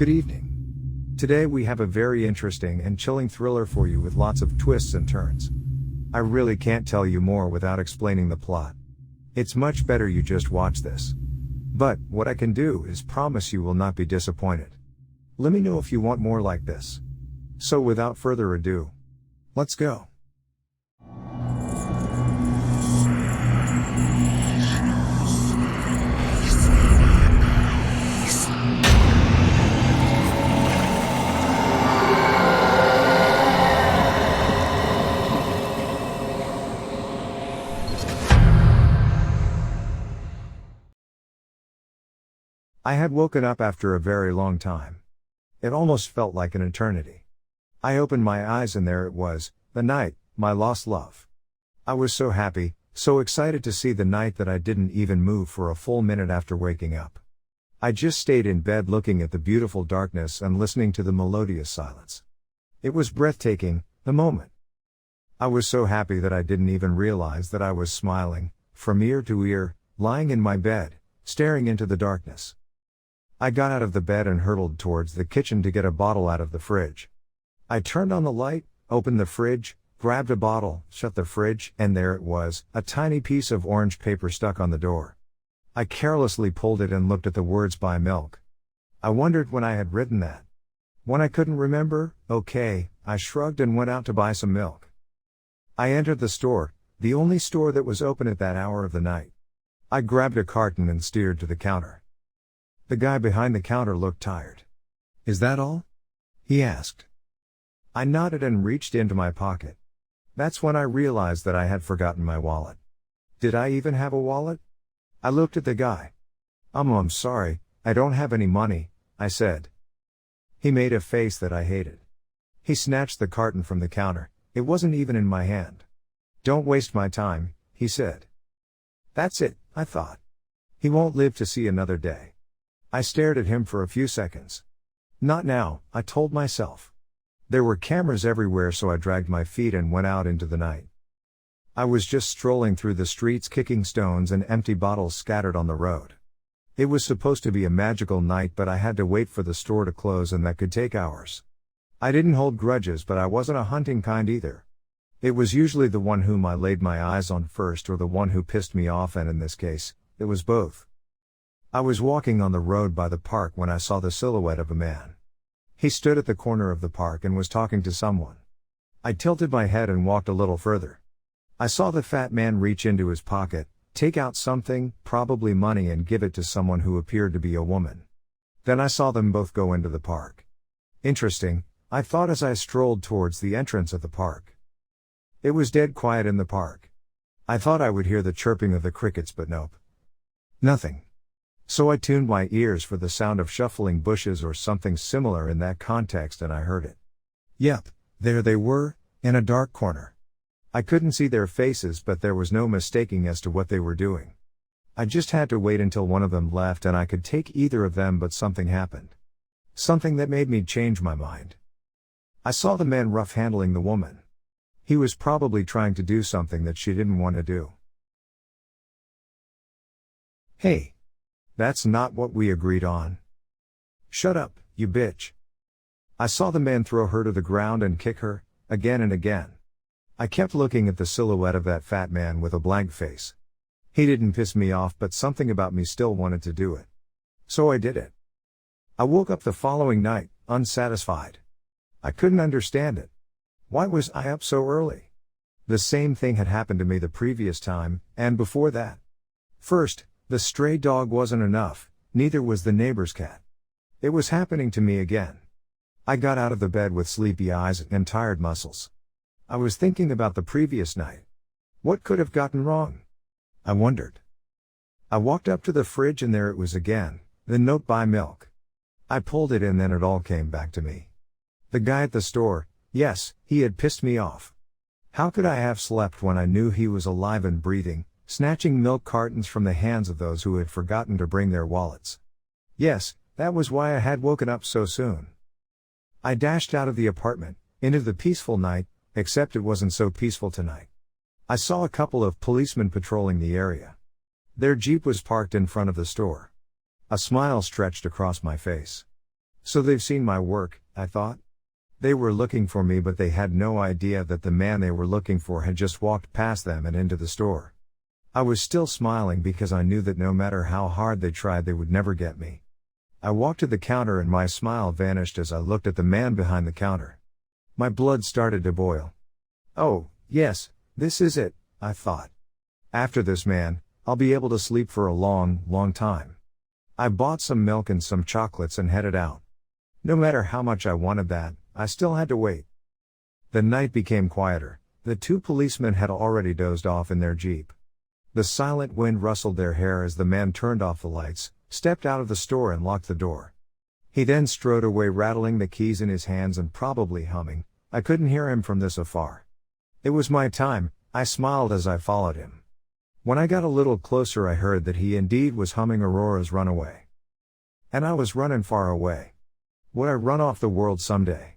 Good evening. Today we have a very interesting and chilling thriller for you with lots of twists and turns. I really can't tell you more without explaining the plot. It's much better you just watch this. But, what I can do is promise you will not be disappointed. Let me know if you want more like this. So without further ado, let's go. I had woken up after a very long time. It almost felt like an eternity. I opened my eyes and there it was, the night, my lost love. I was so happy, so excited to see the night that I didn't even move for a full minute after waking up. I just stayed in bed looking at the beautiful darkness and listening to the melodious silence. It was breathtaking, the moment. I was so happy that I didn't even realize that I was smiling, from ear to ear, lying in my bed, staring into the darkness. I got out of the bed and hurtled towards the kitchen to get a bottle out of the fridge. I turned on the light, opened the fridge, grabbed a bottle, shut the fridge, and there it was, a tiny piece of orange paper stuck on the door. I carelessly pulled it and looked at the words "buy milk." I wondered when I had written that. When I couldn't remember, okay, I shrugged and went out to buy some milk. I entered the store, the only store that was open at that hour of the night. I grabbed a carton and steered to the counter. The guy behind the counter looked tired. "Is that all?" he asked. I nodded and reached into my pocket. That's when I realized that I had forgotten my wallet. Did I even have a wallet? I looked at the guy. I'm sorry, I don't have any money," I said. He made a face that I hated. He snatched the carton from the counter, it wasn't even in my hand. "Don't waste my time," he said. That's it, I thought. He won't live to see another day. I stared at him for a few seconds. Not now, I told myself. There were cameras everywhere, so I dragged my feet and went out into the night. I was just strolling through the streets, kicking stones and empty bottles scattered on the road. It was supposed to be a magical night, but I had to wait for the store to close, and that could take hours. I didn't hold grudges, but I wasn't a hunting kind either. It was usually the one whom I laid my eyes on first, or the one who pissed me off, and in this case, it was both. I was walking on the road by the park when I saw the silhouette of a man. He stood at the corner of the park and was talking to someone. I tilted my head and walked a little further. I saw the fat man reach into his pocket, take out something, probably money, and give it to someone who appeared to be a woman. Then I saw them both go into the park. Interesting, I thought as I strolled towards the entrance of the park. It was dead quiet in the park. I thought I would hear the chirping of the crickets, but nope. Nothing. So I tuned my ears for the sound of shuffling bushes or something similar in that context, and I heard it. Yep, there they were, in a dark corner. I couldn't see their faces, but there was no mistaking as to what they were doing. I just had to wait until one of them left and I could take either of them, but something happened. Something that made me change my mind. I saw the man rough-handling the woman. He was probably trying to do something that she didn't want to do. "Hey. That's not what we agreed on." "Shut up, you bitch." I saw the man throw her to the ground and kick her, again and again. I kept looking at the silhouette of that fat man with a blank face. He didn't piss me off, but something about me still wanted to do it. So I did it. I woke up the following night, unsatisfied. I couldn't understand it. Why was I up so early? The same thing had happened to me the previous time, and before that. First, the stray dog wasn't enough, neither was the neighbor's cat. It was happening to me again. I got out of the bed with sleepy eyes and tired muscles. I was thinking about the previous night. What could have gotten wrong? I wondered. I walked up to the fridge and there it was again, the note "buy milk." I pulled it and then it all came back to me. The guy at the store, yes, he had pissed me off. How could I have slept when I knew he was alive and breathing, snatching milk cartons from the hands of those who had forgotten to bring their wallets? Yes, that was why I had woken up so soon. I dashed out of the apartment, into the peaceful night, except it wasn't so peaceful tonight. I saw a couple of policemen patrolling the area. Their Jeep was parked in front of the store. A smile stretched across my face. So they've seen my work, I thought. They were looking for me, but they had no idea that the man they were looking for had just walked past them and into the store. I was still smiling because I knew that no matter how hard they tried, they would never get me. I walked to the counter and my smile vanished as I looked at the man behind the counter. My blood started to boil. Oh, yes, this is it, I thought. After this man, I'll be able to sleep for a long, long time. I bought some milk and some chocolates and headed out. No matter how much I wanted that, I still had to wait. The night became quieter. The two policemen had already dozed off in their jeep. The silent wind rustled their hair as the man turned off the lights, stepped out of the store and locked the door. He then strode away, rattling the keys in his hands and probably humming. I couldn't hear him from this afar. It was my time, I smiled as I followed him. When I got a little closer, I heard that he indeed was humming Aurora's Runaway. And I was running far away. Would I run off the world someday?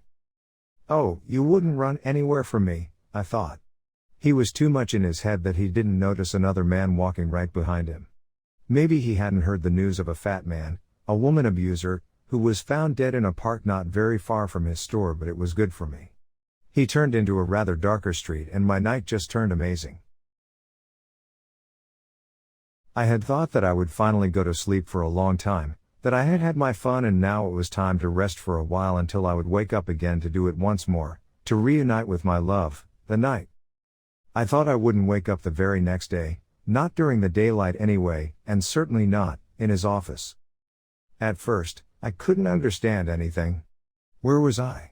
Oh, you wouldn't run anywhere from me, I thought. He was too much in his head that he didn't notice another man walking right behind him. Maybe he hadn't heard the news of a fat man, a woman abuser, who was found dead in a park not very far from his store, but it was good for me. He turned into a rather darker street and my night just turned amazing. I had thought that I would finally go to sleep for a long time, that I had had my fun and now it was time to rest for a while until I would wake up again to do it once more, to reunite with my love, the night. I thought I wouldn't wake up the very next day, not during the daylight anyway, and certainly not in his office. At first, I couldn't understand anything. Where was I?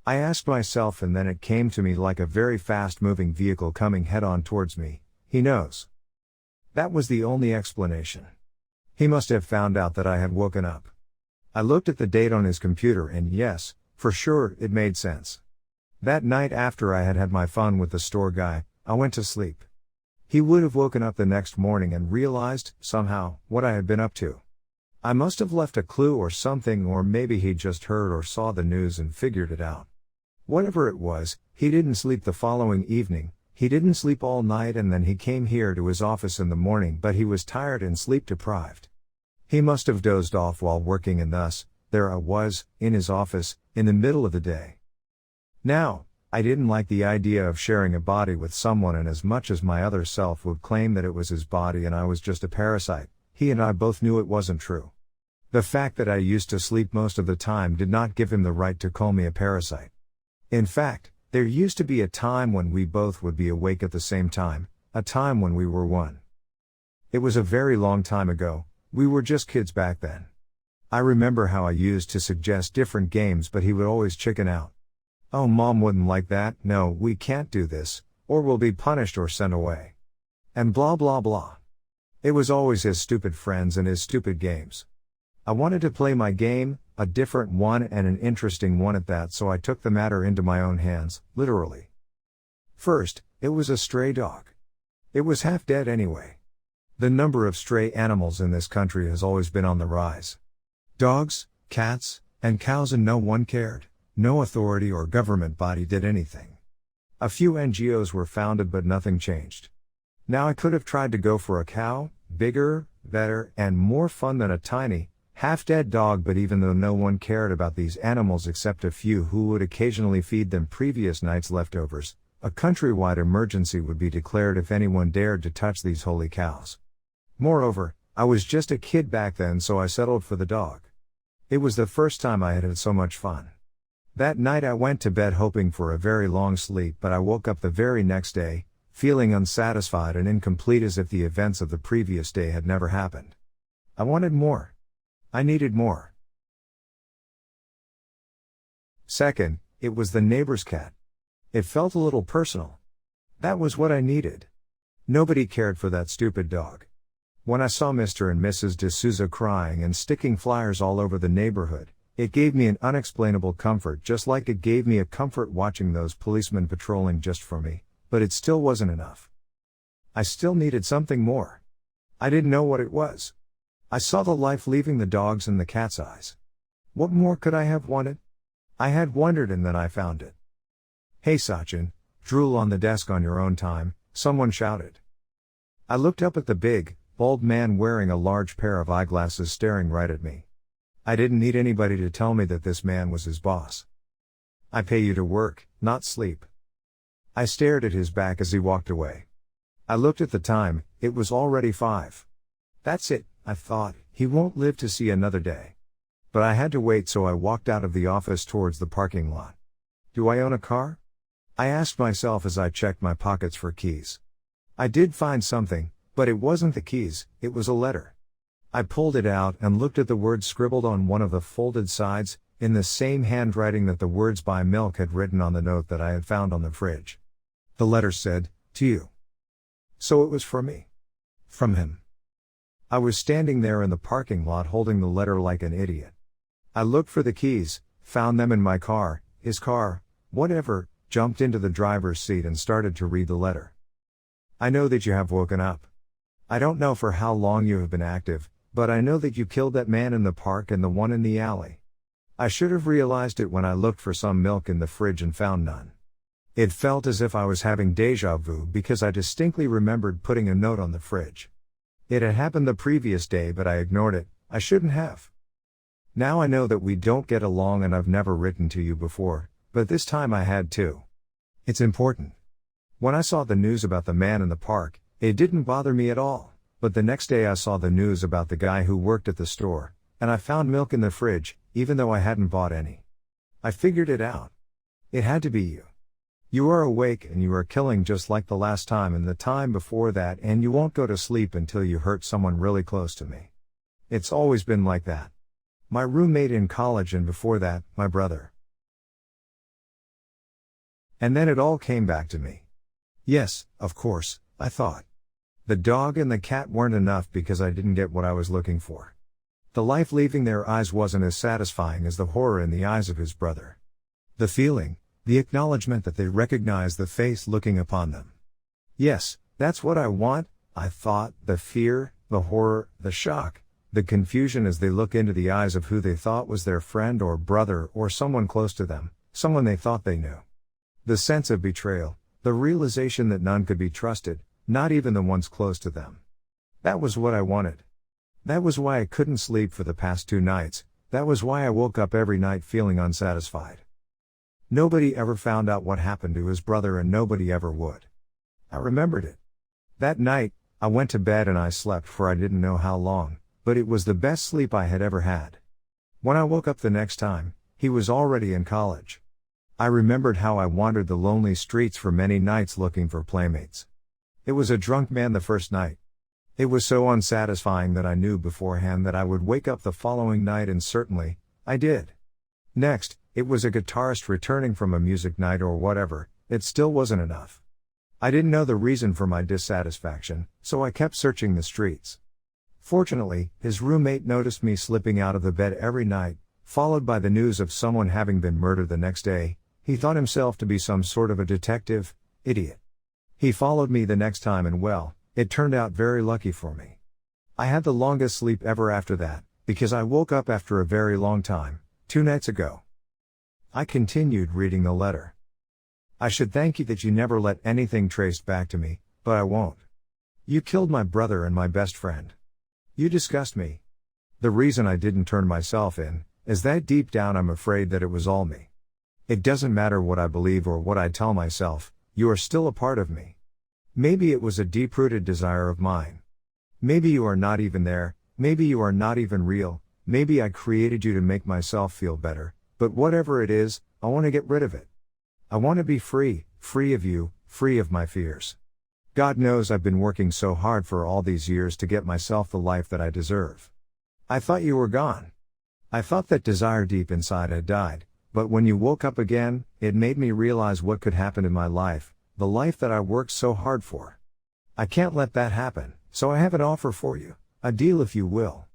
I asked myself, and then it came to me like a very fast-moving vehicle coming head-on towards me. He knows. That was the only explanation. He must have found out that I had woken up. I looked at the date on his computer and yes, for sure, it made sense. That night after I had had my fun with the store guy, I went to sleep. He would have woken up the next morning and realized, somehow, what I had been up to. I must have left a clue or something, or maybe he just heard or saw the news and figured it out. Whatever it was, he didn't sleep the following evening. He didn't sleep all night and then he came here to his office in the morning, but he was tired and sleep deprived. He must have dozed off while working and thus, there I was, in his office, in the middle of the day. Now, I didn't like the idea of sharing a body with someone, and as much as my other self would claim that it was his body and I was just a parasite, he and I both knew it wasn't true. The fact that I used to sleep most of the time did not give him the right to call me a parasite. In fact, there used to be a time when we both would be awake at the same time, a time when we were one. It was a very long time ago, we were just kids back then. I remember how I used to suggest different games, but he would always chicken out. Oh, Mom wouldn't like that, no, we can't do this, or we'll be punished or sent away. And blah blah blah. It was always his stupid friends and his stupid games. I wanted to play my game, a different one and an interesting one at that, so I took the matter into my own hands, literally. First, it was a stray dog. It was half dead anyway. The number of stray animals in this country has always been on the rise. Dogs, cats, and cows, and no one cared. No authority or government body did anything. A few NGOs were founded, but nothing changed. Now I could have tried to go for a cow, bigger, better, and more fun than a tiny, half-dead dog, but even though no one cared about these animals except a few who would occasionally feed them previous night's leftovers, a countrywide emergency would be declared if anyone dared to touch these holy cows. Moreover, I was just a kid back then, so I settled for the dog. It was the first time I had had so much fun. That night I went to bed hoping for a very long sleep, but I woke up the very next day, feeling unsatisfied and incomplete, as if the events of the previous day had never happened. I wanted more. I needed more. Second, it was the neighbor's cat. It felt a little personal. That was what I needed. Nobody cared for that stupid dog. When I saw Mr. and Mrs. D'Souza crying and sticking flyers all over the neighborhood, it gave me an unexplainable comfort, just like it gave me a comfort watching those policemen patrolling just for me, but it still wasn't enough. I still needed something more. I didn't know what it was. I saw the life leaving the dog's and the cat's eyes. What more could I have wanted? I had wondered, and then I found it. "Hey Sachin, drool on the desk on your own time," someone shouted. I looked up at the big, bald man wearing a large pair of eyeglasses staring right at me. I didn't need anybody to tell me that this man was his boss. I pay you to work, not sleep. I stared at his back as he walked away. I looked at the time, it was already 5. That's it, I thought, he won't live to see another day. But I had to wait, so I walked out of the office towards the parking lot. Do I own a car? I asked myself as I checked my pockets for keys. I did find something, but it wasn't the keys, it was a letter. I pulled it out and looked at the words scribbled on one of the folded sides, in the same handwriting that the words "buy milk" had written on the note that I had found on the fridge. The letter said, "To you." So it was for me. From him. I was standing there in the parking lot holding the letter like an idiot. I looked for the keys, found them in my car, his car, whatever, jumped into the driver's seat and started to read the letter. I know that you have woken up. I don't know for how long you have been active, but I know that you killed that man in the park and the one in the alley. I should have realized it when I looked for some milk in the fridge and found none. It felt as if I was having déjà vu because I distinctly remembered putting a note on the fridge. It had happened the previous day, but I ignored it. I shouldn't have. Now I know that we don't get along and I've never written to you before, but this time I had to. It's important. When I saw the news about the man in the park, it didn't bother me at all, but the next day I saw the news about the guy who worked at the store, and I found milk in the fridge, even though I hadn't bought any. I figured it out. It had to be you. You are awake and you are killing just like the last time and the time before that, and you won't go to sleep until you hurt someone really close to me. It's always been like that. My roommate in college, and before that, my brother. And then it all came back to me. Yes, of course, I thought. The dog and the cat weren't enough because I didn't get what I was looking for. The life leaving their eyes wasn't as satisfying as the horror in the eyes of his brother. The feeling, the acknowledgement that they recognize the face looking upon them. Yes, that's what I want, I thought, the fear, the horror, the shock, the confusion as they look into the eyes of who they thought was their friend or brother or someone close to them, someone they thought they knew. The sense of betrayal, the realization that none could be trusted, not even the ones close to them. That was what I wanted. That was why I couldn't sleep for the past 2 nights, that was why I woke up every night feeling unsatisfied. Nobody ever found out what happened to his brother and nobody ever would. I remembered it. That night, I went to bed and I slept for I didn't know how long, but it was the best sleep I had ever had. When I woke up the next time, he was already in college. I remembered how I wandered the lonely streets for many nights looking for playmates. It was a drunk man the first night. It was so unsatisfying that I knew beforehand that I would wake up the following night, and certainly, I did. Next, it was a guitarist returning from a music night or whatever. It still wasn't enough. I didn't know the reason for my dissatisfaction, so I kept searching the streets. Fortunately, his roommate noticed me slipping out of the bed every night, followed by the news of someone having been murdered the next day. He thought himself to be some sort of a detective, idiot. He followed me the next time and well, it turned out very lucky for me. I had the longest sleep ever after that, because I woke up after a very long time, 2 nights ago. I continued reading the letter. I should thank you that you never let anything traced back to me, but I won't. You killed my brother and my best friend. You disgust me. The reason I didn't turn myself in, is that deep down I'm afraid that it was all me. It doesn't matter what I believe or what I tell myself, you are still a part of me. Maybe it was a deep-rooted desire of mine. Maybe you are not even there, maybe you are not even real, maybe I created you to make myself feel better, but whatever it is, I want to get rid of it. I want to be free, free of you, free of my fears. God knows I've been working so hard for all these years to get myself the life that I deserve. I thought you were gone. I thought that desire deep inside had died, but when you woke up again, it made me realize what could happen in my life, the life that I worked so hard for. I can't let that happen, so I have an offer for you, a deal if you will.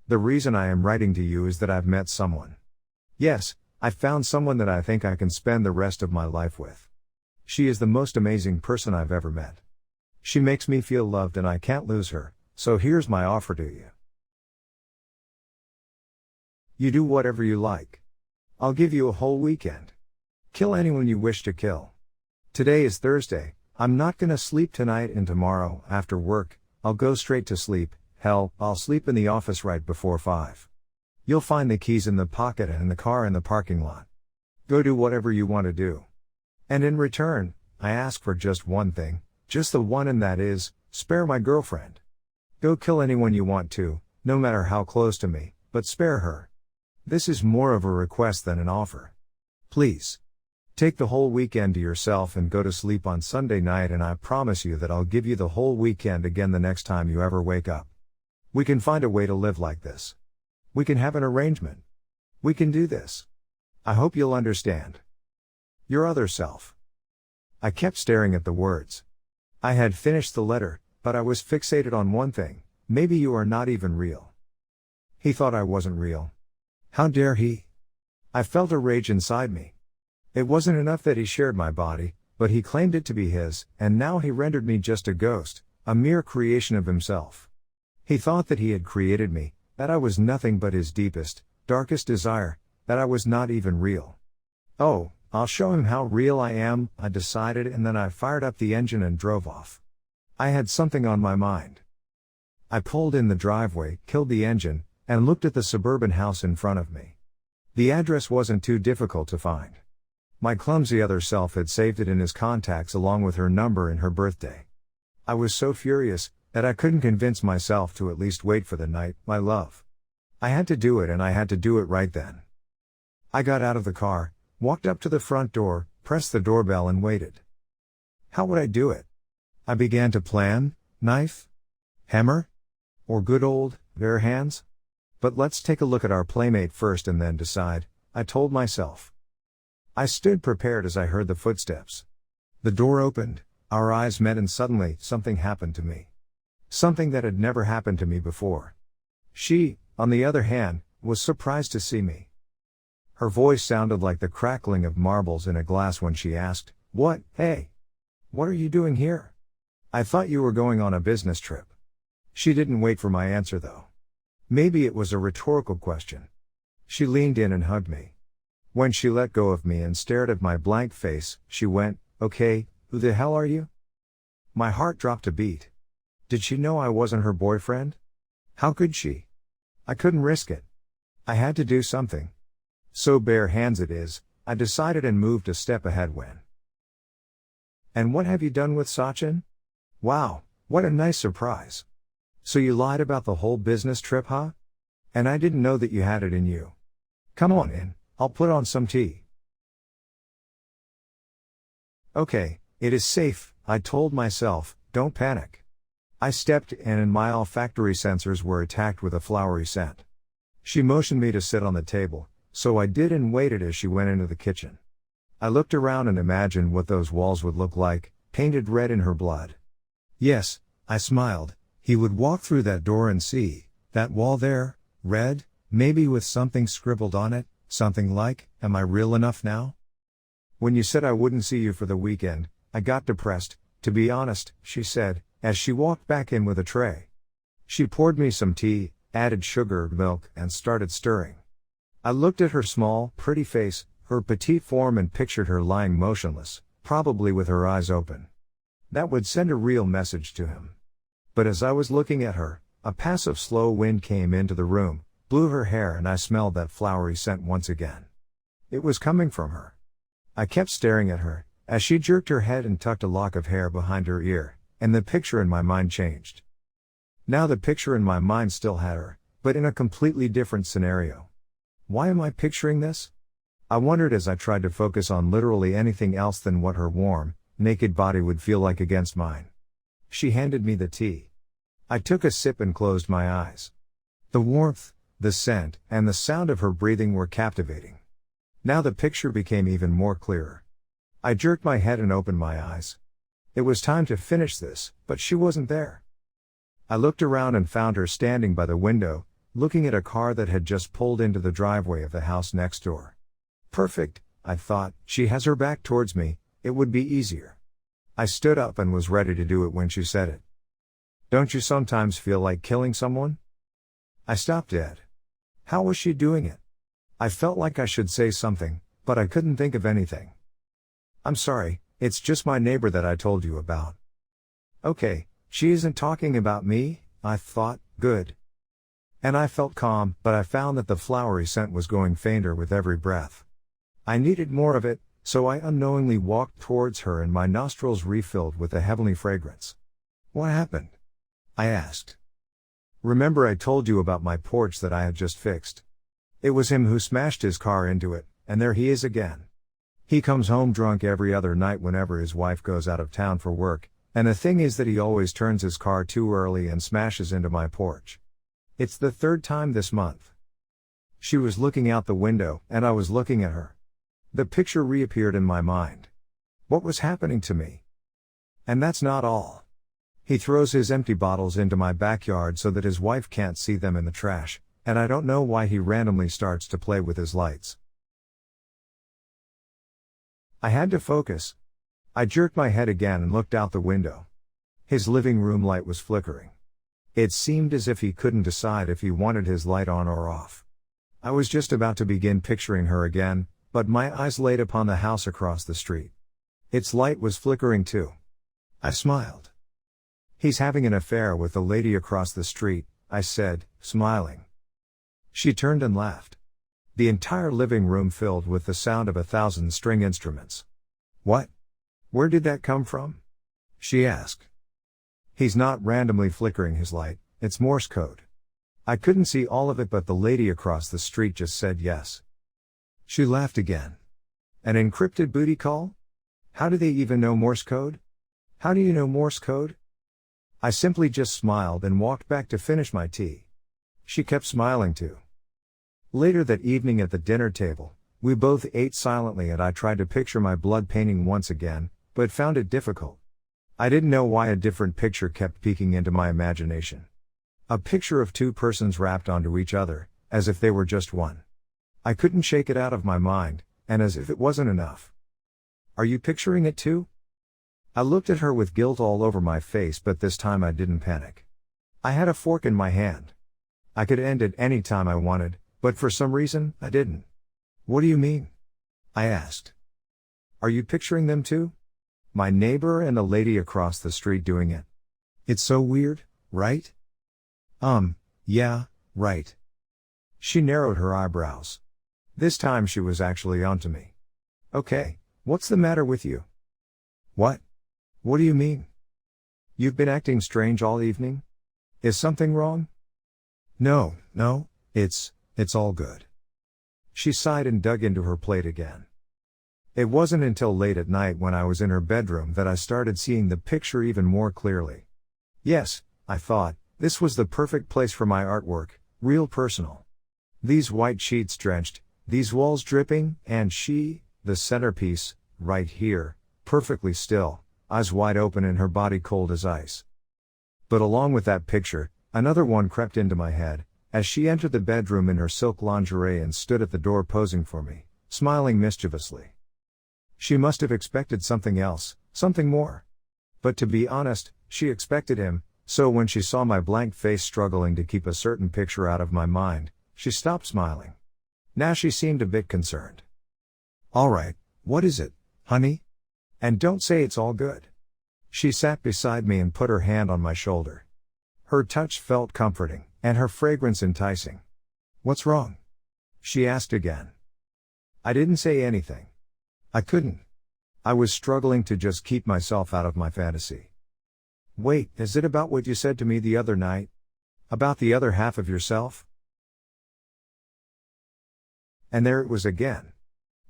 The reason I am writing to you is that I've met someone. Yes, I've found someone that I think I can spend the rest of my life with. She is the most amazing person I've ever met. She makes me feel loved and I can't lose her, so here's my offer to you. You do whatever you like. I'll give you a whole weekend. Kill anyone you wish to kill. Today is Thursday, I'm not gonna sleep tonight, and tomorrow, after work, I'll go straight to sleep. Hell, I'll sleep in the office right before 5. You'll find the keys in the pocket and the car in the parking lot. Go do whatever you want to do. And in return, I ask for just one thing, just the one, and that is, spare my girlfriend. Go kill anyone you want to, no matter how close to me, but spare her. This is more of a request than an offer. Please. Take the whole weekend to yourself and go to sleep on Sunday night, and I promise you that I'll give you the whole weekend again the next time you ever wake up. We can find a way to live like this. We can have an arrangement. We can do this. I hope you'll understand. Your other self. I kept staring at the words. I had finished the letter, but I was fixated on one thing: maybe you are not even real. He thought I wasn't real. How dare he? I felt a rage inside me. It wasn't enough that he shared my body, but he claimed it to be his, and now he rendered me just a ghost, a mere creation of himself. He thought that he had created me, that I was nothing but his deepest, darkest desire, that I was not even real. Oh, I'll show him how real I am, I decided, and then I fired up the engine and drove off. I had something on my mind. I pulled in the driveway, killed the engine, and looked at the suburban house in front of me. The address wasn't too difficult to find. My clumsy other self had saved it in his contacts along with her number and her birthday. I was so furious that I couldn't convince myself to at least wait for the night, my love. I had to do it, and I had to do it right then. I got out of the car, walked up to the front door, pressed the doorbell and waited. How would I do it? I began to plan: knife? Hammer? Or good old, bare hands? But let's take a look at our playmate first and then decide, I told myself. I stood prepared as I heard the footsteps. The door opened, our eyes met, and suddenly, something happened to me. Something that had never happened to me before. She, on the other hand, was surprised to see me. Her voice sounded like the crackling of marbles in a glass when she asked, Hey, what are you doing here? I thought you were going on a business trip. She didn't wait for my answer though. Maybe it was a rhetorical question. She leaned in and hugged me. When she let go of me and stared at my blank face, she went, Okay, who the hell are you? My heart dropped a beat. Did she know I wasn't her boyfriend? How could she? I couldn't risk it. I had to do something. So bare hands it is, I decided, and moved a step ahead when. And what have you done with Sachin? Wow, what a nice surprise. So you lied about the whole business trip, huh? And I didn't know that you had it in you. Come on in, I'll put on some tea. Okay, it is safe, I told myself, don't panic. I stepped in and my olfactory sensors were attacked with a flowery scent. She motioned me to sit on the table, so I did and waited as she went into the kitchen. I looked around and imagined what those walls would look like, painted red in her blood. Yes, I smiled, he would walk through that door and see, that wall there, red, maybe with something scribbled on it, something like, Am I real enough now? When you said I wouldn't see you for the weekend, I got depressed, to be honest, she said, as she walked back in with a tray. She poured me some tea, added sugar, milk, and started stirring. I looked at her small, pretty face, her petite form, and pictured her lying motionless, probably with her eyes open. That would send a real message to him. But as I was looking at her, a passive slow wind came into the room, blew her hair, and I smelled that flowery scent once again. It was coming from her. I kept staring at her, as she jerked her head and tucked a lock of hair behind her ear, and the picture in my mind changed. Now the picture in my mind still had her, but in a completely different scenario. Why am I picturing this? I wondered as I tried to focus on literally anything else than what her warm, naked body would feel like against mine. She handed me the tea. I took a sip and closed my eyes. The warmth, the scent, and the sound of her breathing were captivating. Now the picture became even more clearer. I jerked my head and opened my eyes. It was time to finish this, but she wasn't there. I looked around and found her standing by the window, looking at a car that had just pulled into the driveway of the house next door. Perfect, I thought, she has her back towards me, it would be easier. I stood up and was ready to do it when she said it. Don't you sometimes feel like killing someone? I stopped dead. How was she doing it? I felt like I should say something, but I couldn't think of anything. I'm sorry, it's just my neighbor that I told you about. Okay, she isn't talking about me, I thought, good. And I felt calm, but I found that the flowery scent was going fainter with every breath. I needed more of it, so I unknowingly walked towards her and my nostrils refilled with the heavenly fragrance. "What happened?" I asked. "Remember I told you about my porch that I had just fixed? It was him who smashed his car into it, and there he is again. He comes home drunk every other night whenever his wife goes out of town for work, and the thing is that he always turns his car too early and smashes into my porch. It's the third time this month." She was looking out the window, and I was looking at her. The picture reappeared in my mind. What was happening to me? And that's not all. He throws his empty bottles into my backyard so that his wife can't see them in the trash, and I don't know why he randomly starts to play with his lights. I had to focus. I jerked my head again and looked out the window. His living room light was flickering. It seemed as if he couldn't decide if he wanted his light on or off. I was just about to begin picturing her again, but my eyes laid upon the house across the street. Its light was flickering too. I smiled. "He's having an affair with the lady across the street," I said, smiling. She turned and laughed. The entire living room filled with the sound of 1,000 string instruments. "What? Where did that come from?" she asked. "He's not randomly flickering his light, it's Morse code." I couldn't see all of it, but the lady across the street just said yes. She laughed again. "An encrypted booty call? How do they even know Morse code? How do you know Morse code?" I simply just smiled and walked back to finish my tea. She kept smiling too. Later that evening at the dinner table, we both ate silently and I tried to picture my blood painting once again, but found it difficult. I didn't know why a different picture kept peeking into my imagination. A picture of two persons wrapped onto each other, as if they were just one. I couldn't shake it out of my mind, and as if it wasn't enough. "Are you picturing it too?" I looked at her with guilt all over my face, but this time I didn't panic. I had a fork in my hand. I could end it any time I wanted, but for some reason, I didn't. "What do you mean?" I asked. "Are you picturing them too? My neighbor and the lady across the street doing it? It's so weird, right?" Yeah, right." She narrowed her eyebrows. This time she was actually onto me. "Okay, what's the matter with you?" "What? What do you mean? You've been acting strange all evening? Is something wrong?" No, it's all good." She sighed and dug into her plate again. It wasn't until late at night when I was in her bedroom that I started seeing the picture even more clearly. Yes, I thought, this was the perfect place for my artwork, real personal. These white sheets drenched, these walls dripping, and she, the centerpiece, right here, perfectly still, eyes wide open and her body cold as ice. But along with that picture, another one crept into my head, as she entered the bedroom in her silk lingerie and stood at the door posing for me, smiling mischievously. She must have expected something else, something more. But to be honest, she expected him, so when she saw my blank face struggling to keep a certain picture out of my mind, she stopped smiling. Now she seemed a bit concerned. "All right, what is it, honey? And don't say it's all good." She sat beside me and put her hand on my shoulder. Her touch felt comforting, and her fragrance enticing. "What's wrong?" she asked again. I didn't say anything. I couldn't. I was struggling to just keep myself out of my fantasy. "Wait, is it about what you said to me the other night? About the other half of yourself?" And there it was again.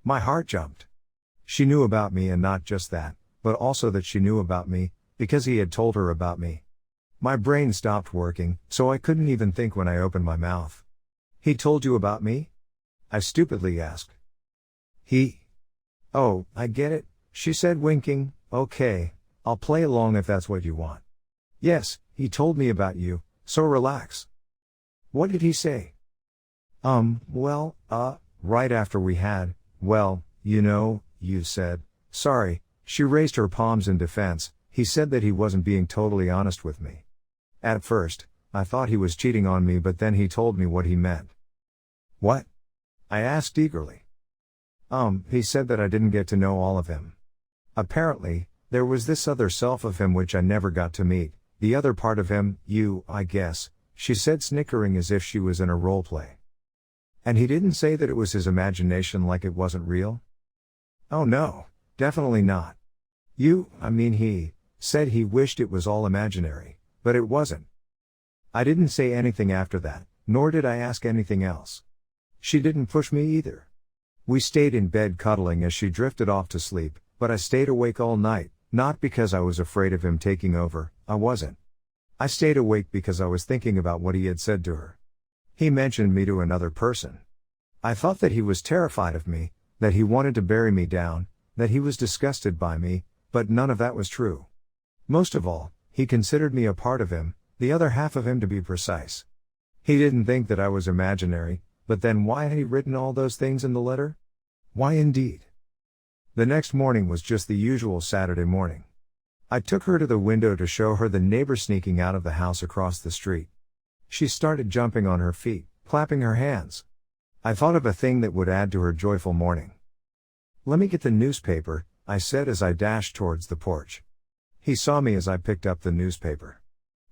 My heart jumped. She knew about me, and not just that, but also that she knew about me, because he had told her about me. My brain stopped working, so I couldn't even think when I opened my mouth. "He told you about me?" I stupidly asked. "He? Oh, I get it," she said, winking. "Okay, I'll play along if that's what you want. Yes, he told me about you, so relax." "What did he say?" Well, right after we had, well, you said, sorry," she raised her palms in defense. "He said that he wasn't being totally honest with me. At first, I thought he was cheating on me, but then he told me what he meant." "What?" I asked eagerly. He said that I didn't get to know all of him. Apparently, there was this other self of him which I never got to meet, the other part of him, I guess," she said, snickering as if she was in a role play. And he didn't say that it was his imagination, like it wasn't real? Oh no, definitely not. He said he wished it was all imaginary, but it wasn't. I didn't say anything after that, nor did I ask anything else. She didn't push me either. We stayed in bed cuddling as she drifted off to sleep, but I stayed awake all night, not because I was afraid of him taking over, I wasn't. I stayed awake because I was thinking about what he had said to her. He mentioned me to another person. I thought that he was terrified of me, that he wanted to bury me down, that he was disgusted by me, but none of that was true. Most of all, he considered me a part of him, the other half of him to be precise. He didn't think that I was imaginary, but then why had he written all those things in the letter? Why indeed? The next morning was just the usual Saturday morning. I took her to the window to show her the neighbor sneaking out of the house across the street. She started jumping on her feet, clapping her hands. I thought of a thing that would add to her joyful morning. "Let me get the newspaper," I said as I dashed towards the porch. He saw me as I picked up the newspaper.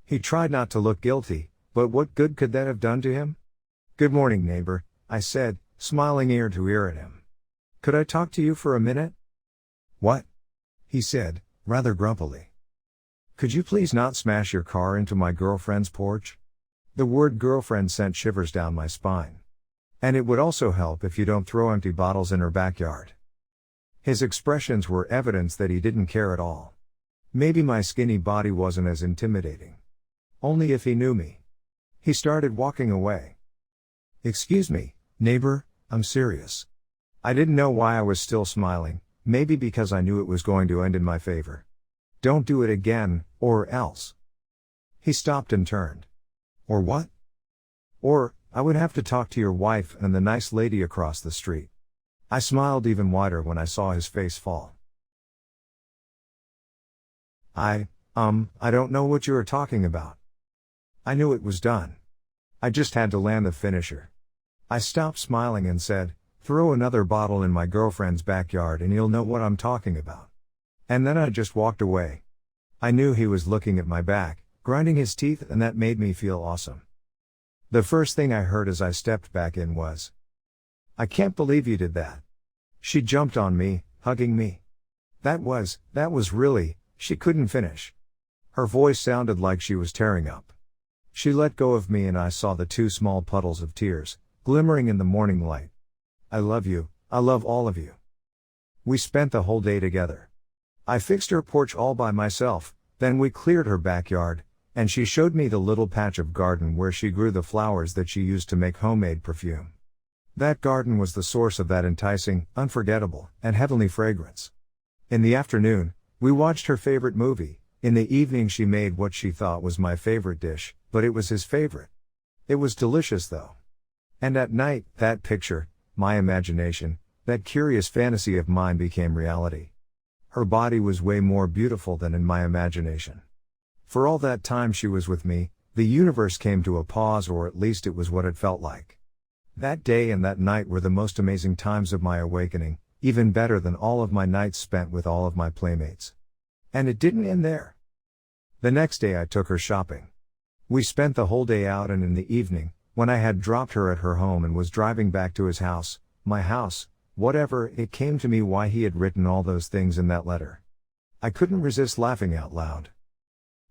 He tried not to look guilty, but what good could that have done to him? "Good morning, neighbor," I said, smiling ear to ear at him. "Could I talk to you for a minute?" "What?" he said, rather grumpily. "Could you please not smash your car into my girlfriend's porch?" The word girlfriend sent shivers down my spine. "And it would also help if you don't throw empty bottles in her backyard." His expressions were evidence that he didn't care at all. Maybe my skinny body wasn't as intimidating. Only if he knew me. He started walking away. "Excuse me, neighbor, I'm serious." I didn't know why I was still smiling, maybe because I knew it was going to end in my favor. "Don't do it again, or else." He stopped and turned. "Or what?" "Or, I would have to talk to your wife and the nice lady across the street." I smiled even wider when I saw his face fall. I don't know what you are talking about." I knew it was done. I just had to land the finisher. I stopped smiling and said, "Throw another bottle in my girlfriend's backyard and you'll know what I'm talking about." And then I just walked away. I knew he was looking at my back, grinding his teeth, and that made me feel awesome. The first thing I heard as I stepped back in was, "I can't believe you did that." She jumped on me, hugging me. That was really, she couldn't finish. Her voice sounded like she was tearing up. She let go of me and I saw the two small puddles of tears, glimmering in the morning light. "I love you, I love all of you." We spent the whole day together. I fixed her porch all by myself, then we cleared her backyard, and she showed me the little patch of garden where she grew the flowers that she used to make homemade perfume. That garden was the source of that enticing, unforgettable, and heavenly fragrance. In the afternoon, we watched her favorite movie. In the evening she made what she thought was my favorite dish, but it was his favorite. It was delicious though. And at night, that picture, my imagination, that curious fantasy of mine became reality. Her body was way more beautiful than in my imagination. For all that time she was with me, the universe came to a pause, or at least it was what it felt like. That day and that night were the most amazing times of my awakening, even better than all of my nights spent with all of my playmates. And it didn't end there. The next day I took her shopping. We spent the whole day out, and in the evening, when I had dropped her at her home and was driving back to his house, my house, whatever, it came to me why he had written all those things in that letter. I couldn't resist laughing out loud.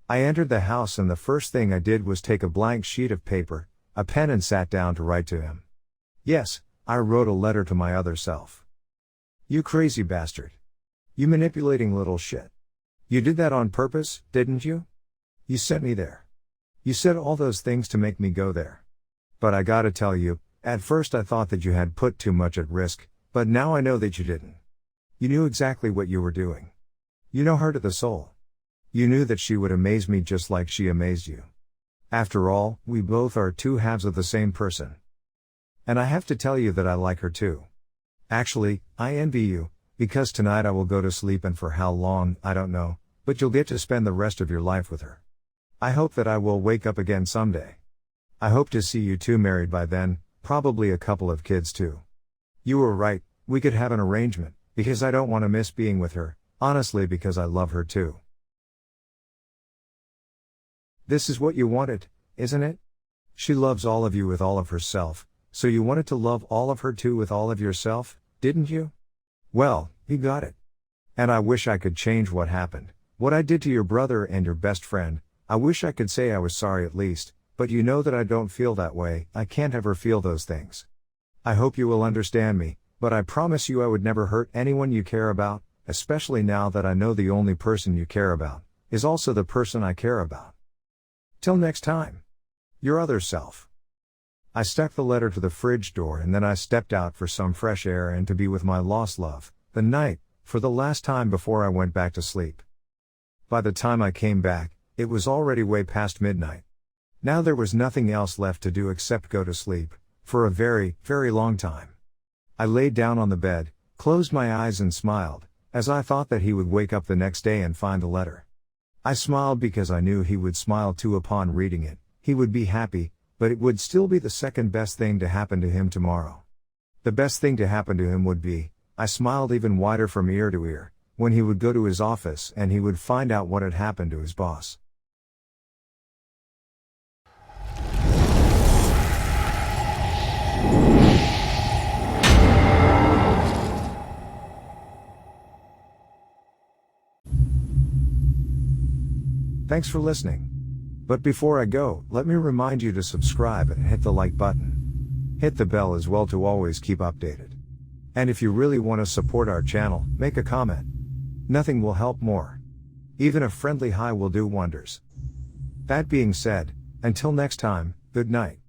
I entered the house and the first thing I did was take a blank sheet of paper, a pen, and sat down to write to him. Yes, I wrote a letter to my other self. "You crazy bastard. You manipulating little shit. You did that on purpose, didn't you? You sent me there. You said all those things to make me go there. But I gotta tell you, at first I thought that you had put too much at risk, but now I know that you didn't. You knew exactly what you were doing. You know her to the soul. You knew that she would amaze me just like she amazed you. After all, we both are two halves of the same person. And I have to tell you that I like her too. Actually, I envy you, because tonight I will go to sleep, and for how long, I don't know, but you'll get to spend the rest of your life with her. I hope that I will wake up again someday. I hope to see you two married by then, probably a couple of kids too. You were right, we could have an arrangement, because I don't want to miss being with her, honestly, because I love her too." This is what you wanted, isn't it? She loves all of you with all of herself, so you wanted to love all of her too with all of yourself, didn't you? Well, you got it. And I wish I could change what happened, what I did to your brother and your best friend. I wish I could say I was sorry at least, but you know that I don't feel that way. I can't ever feel those things. I hope you will understand me, but I promise you I would never hurt anyone you care about, especially now that I know the only person you care about is also the person I care about. Till next time. Your other self. I stuck the letter to the fridge door and then I stepped out for some fresh air and to be with my lost love, the night, for the last time before I went back to sleep. By the time I came back, it was already way past midnight. Now there was nothing else left to do except go to sleep, for a very, very long time. I laid down on the bed, closed my eyes and smiled, as I thought that he would wake up the next day and find the letter. I smiled because I knew he would smile too upon reading it. He would be happy, but it would still be the second best thing to happen to him tomorrow. The best thing to happen to him would be, I smiled even wider from ear to ear, when he would go to his office and he would find out what had happened to his boss. Thanks for listening. But before I go, let me remind you to subscribe and hit the like button. Hit the bell as well to always keep updated. And if you really want to support our channel, make a comment. Nothing will help more. Even a friendly hi will do wonders. That being said, until next time, good night.